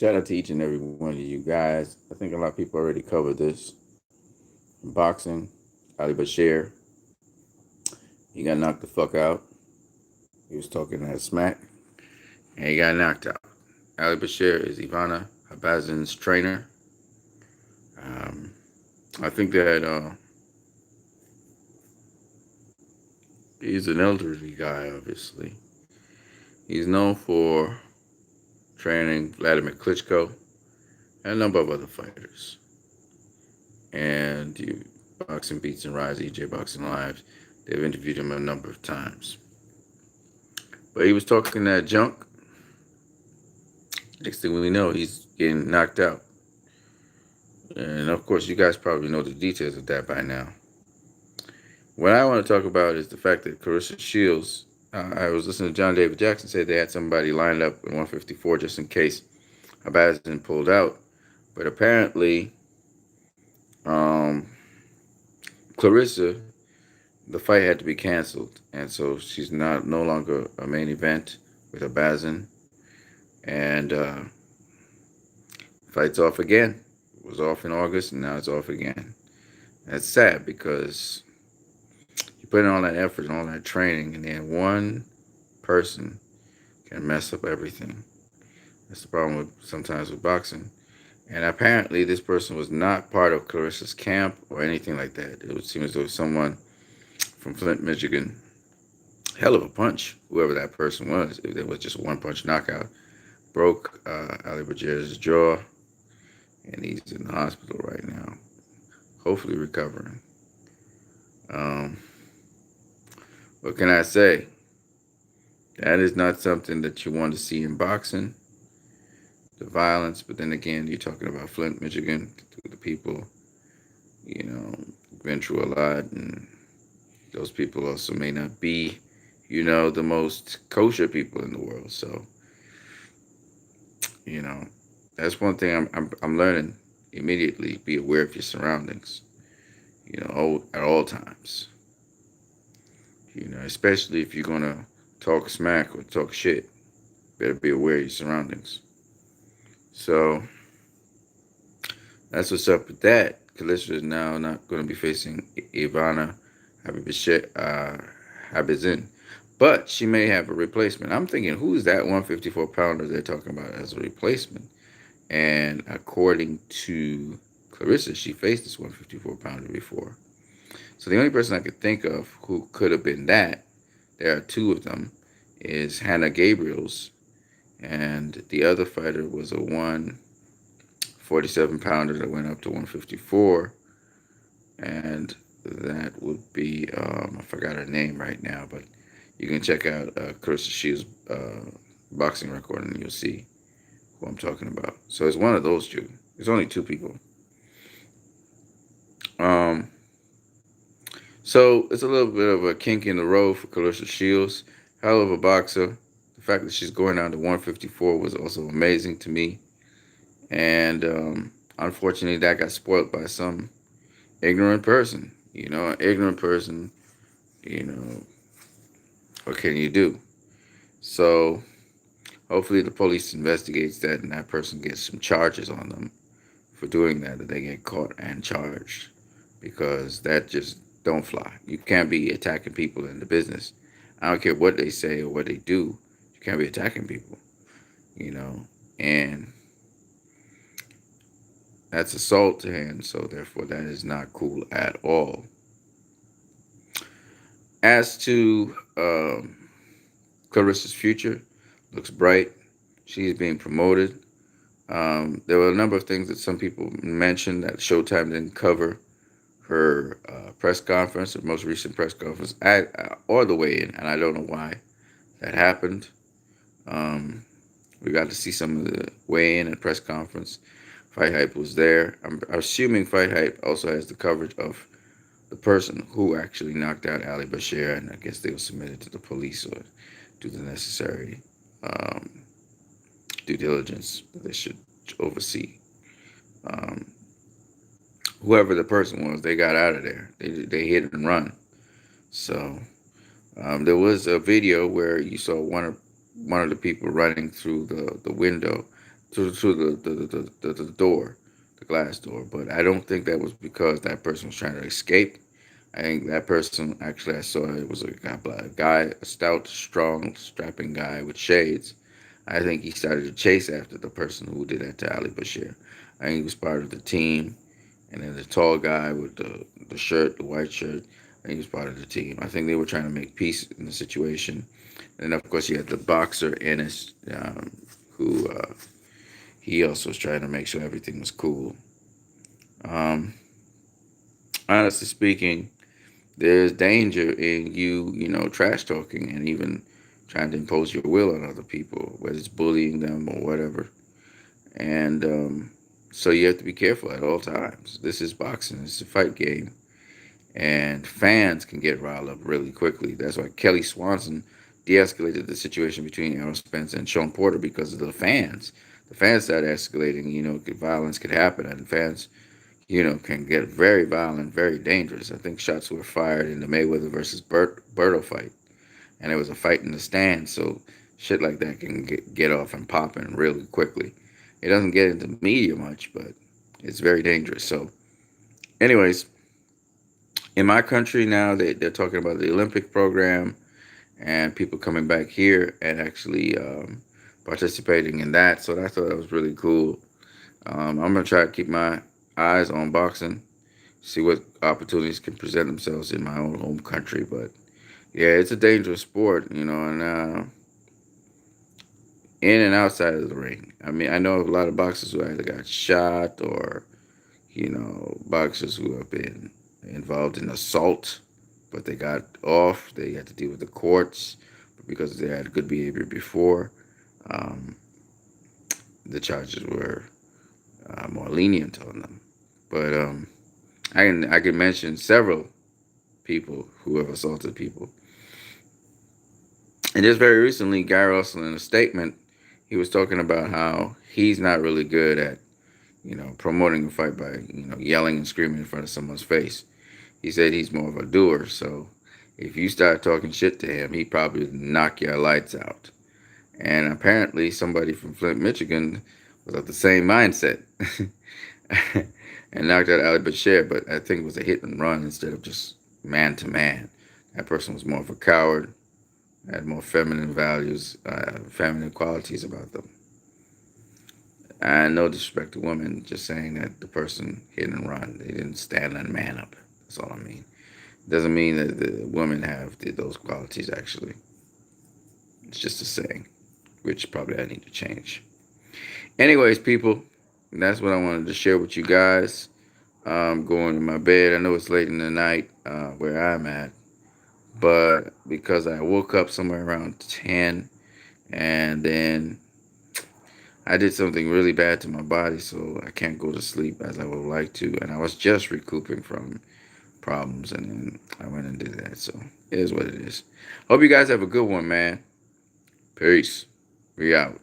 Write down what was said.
Shout out to each and every one of you guys. I think a lot of people already covered this. In boxing, Ali Bashir, he got knocked the fuck out. He was talking that smack, and he got knocked out. Ali Bashir is Ivana Habazin's trainer. Um, I think that he's an elderly guy, obviously. He's known for training Vladimir Klitschko and a number of other fighters. And Boxing Beats and Rise, EJ Boxing Lives, they've interviewed him a number of times. But he was talking that junk. Next thing we know, he's getting knocked out. And of course, you guys probably know the details of that by now. What I want to talk about is the fact that Claressa Shields, I was listening to John David Jackson say they had somebody lined up in 154 just in case Habazin pulled out. But apparently, Claressa, the fight had to be canceled. And so she's no longer a main event with Habazin. And fight's off again. It was off in August, and now it's off again. That's sad because you put in all that effort and all that training, and then one person can mess up everything. That's the problem sometimes with boxing. And apparently, this person was not part of Claressa's camp or anything like that. It would seem as though someone from Flint, Michigan, hell of a punch, whoever that person was. If it was just a one-punch knockout, broke Ali Bajir's jaw, and he's in the hospital right now, hopefully recovering. What can I say? That is not something that you want to see in boxing, the violence. But then again, you're talking about Flint, Michigan, the people, been through a lot, and those people also may not be, the most kosher people in the world. So, that's one thing I'm learning immediately. Be aware of your surroundings, at all times. Especially if you're gonna talk smack or talk shit, better be aware of your surroundings. So that's what's up with that. Claressa is now not going to be facing Ivana Habazin, but she may have a replacement. I'm thinking, who's that 154 pounder they're talking about as a replacement? And according to Claressa, she faced this 154 pounder before. So the only person I could think of who could have been that, there are two of them, is Hannah Gabriels. And the other fighter was a 147 pounder that went up to 154. And that would be, I forgot her name right now, but you can check out Claressa Shields' boxing record and you'll see who I'm talking about. So it's one of those two. There's only two people. So it's a little bit of a kink in the road for Claressa Shields. Hell of a boxer. The fact that she's going down to 154 was also amazing to me. And unfortunately, that got spoiled by some ignorant person. An ignorant person, what can you do? So hopefully the police investigates that and that person gets some charges on them for doing that they get caught and charged. Because that just don't fly. You can't be attacking people in the business. I don't care what they say or what they do. You can't be attacking people, and that's assault to him. So therefore, that is not cool at all. As to Claressa's future, looks bright. She's being promoted. There were a number of things that some people mentioned that Showtime didn't cover. Her press conference, her most recent press conference, or the weigh-in, and I don't know why that happened. We got to see some of the weigh-in and press conference. Fight Hype was there. I'm assuming Fight Hype also has the coverage of the person who actually knocked out Ali Bashir, and I guess they will submit it to the police or do the necessary due diligence that they should oversee. Whoever the person was, they got out of there. They hit and run. So there was a video where you saw one of the people running through the window, to the door, the glass door. But I don't think that was because that person was trying to escape. I think that person actually I saw it was a stout, strong, strapping guy with shades. I think he started to chase after the person who did that to Ali Bashir. I think he was part of the team, and then the tall guy with the shirt, the white shirt. I think he was part of the team. I think they were trying to make peace in the situation. And of course, you had the boxer Ennis, who he also was trying to make sure everything was cool. Um, Honestly speaking, there's danger in you trash talking and even trying to impose your will on other people, whether it's bullying them or whatever. And so you have to be careful at all times. This is boxing, it's a fight game. And fans can get riled up really quickly. That's why Kelly Swanson de escalated the situation between Errol Spence and Sean Porter because of the fans. The fans started escalating, violence could happen, and fans can get very violent, very dangerous. I think shots were fired in the Mayweather versus Berto fight, and it was a fight in the stands. So shit like that can get off and popping really quickly. It doesn't get into the media much, but it's very dangerous. So, anyways, in my country now, they're talking about the Olympic program and people coming back here and actually participating in that. So I thought that was really cool. I'm gonna try to keep my eyes on boxing, see what opportunities can present themselves in my own home country. But yeah, it's a dangerous sport, and in and outside of the ring. I mean, I know a lot of boxers who either got shot or, boxers who have been involved in assault, but they got off. They had to deal with the courts because they had good behavior before. Um, the charges were more lenient on them. But I can mention several people who have assaulted people. And just very recently, Guy Russell, in a statement, he was talking about how he's not really good at, promoting a fight by, yelling and screaming in front of someone's face. He said he's more of a doer. So if you start talking shit to him, he probably knock your lights out. And apparently, somebody from Flint, Michigan, was of the same mindset and knocked out Ali Bashir. But I think it was a hit and run instead of just man to man. That person was more of a coward, had more feminine values, feminine qualities about them. And no disrespect to women, just saying that the person hit and run. They didn't stand and man up. That's all I mean. Doesn't mean that the women have those qualities, actually. It's just a saying, which probably I need to change. Anyways, people, that's what I wanted to share with you guys. I'm going to my bed. I know it's late in the night where I'm at, but because I woke up somewhere around 10, and then I did something really bad to my body, so I can't go to sleep as I would like to, and I was just recouping from problems, and then I went and did that, so it is what it is. Hope you guys have a good one, man. Peace. We out.